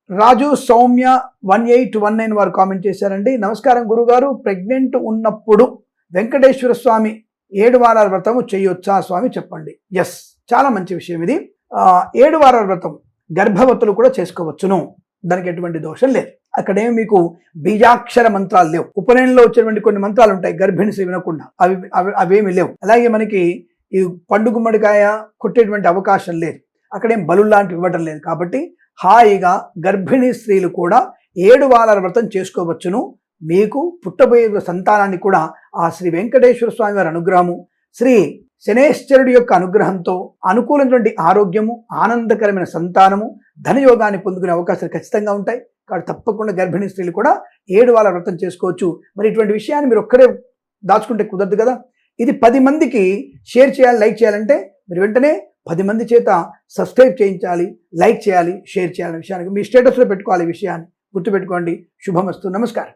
రాజు సౌమ్య 1819 వారు కామెంట్ చేశారండి. నమస్కారం గురుగారు, ప్రెగ్నెంట్ ఉన్నప్పుడు వెంకటేశ్వర స్వామి 7 వారాల వ్రతము చేయొచ్చా స్వామి చెప్పండి. ఎస్, చాలా మంచి విషయం ఇది. 7 వారాల వ్రతం గర్భవతులు కూడా చేసుకోవచ్చును, దానికి ఎటువంటి దోషం లేదు. అక్కడేమి మీకు బీజాక్షర మంత్రాలు లేవు. ఉపనయనంలో వచ్చేటువంటి కొన్ని మంత్రాలు ఉంటాయి గర్భిణి శ్రీ వినకుండా, అవేమి లేవు. అలాగే మనకి ఈ పండు గుమ్మడికాయ కొట్టేటువంటి అవకాశం లేదు, అక్కడేం బలు లాంటివి ఇవ్వడం లేదు. కాబట్టి హాయిగా గర్భిణీ స్త్రీలు కూడా 7 వారాల వ్రతం చేసుకోవచ్చును. మీకు పుట్టబోయే సంతానాన్ని కూడా ఆ శ్రీ వెంకటేశ్వర స్వామి వారి అనుగ్రహము, శ్రీ శనేశ్వరుడి యొక్క అనుగ్రహంతో అనుకూలమైనటువంటి ఆరోగ్యము, ఆనందకరమైన సంతానము, ధనయోగాన్ని పొందుకునే అవకాశాలు ఖచ్చితంగా ఉంటాయి. కాబట్టి తప్పకుండా గర్భిణీ స్త్రీలు కూడా 7 వారాల వ్రతం చేసుకోవచ్చు. మరి ఇటువంటి విషయాన్ని మీరు ఒక్కరే దాచుకుంటే కుదరదు కదా. ఇది 10 మందికి షేర్ చేయాలి, లైక్ చేయాలంటే మీరు వెంటనే 10 మంది చేత సబ్స్క్రైబ్ చేయించాలి, లైక్ చేయాలి, షేర్ చేయాలనే విషయానికి మీ స్టేటస్లో పెట్టుకోవాలి. ఈ విషయాన్ని గుర్తుపెట్టుకోండి. శుభమస్తు. నమస్కారం.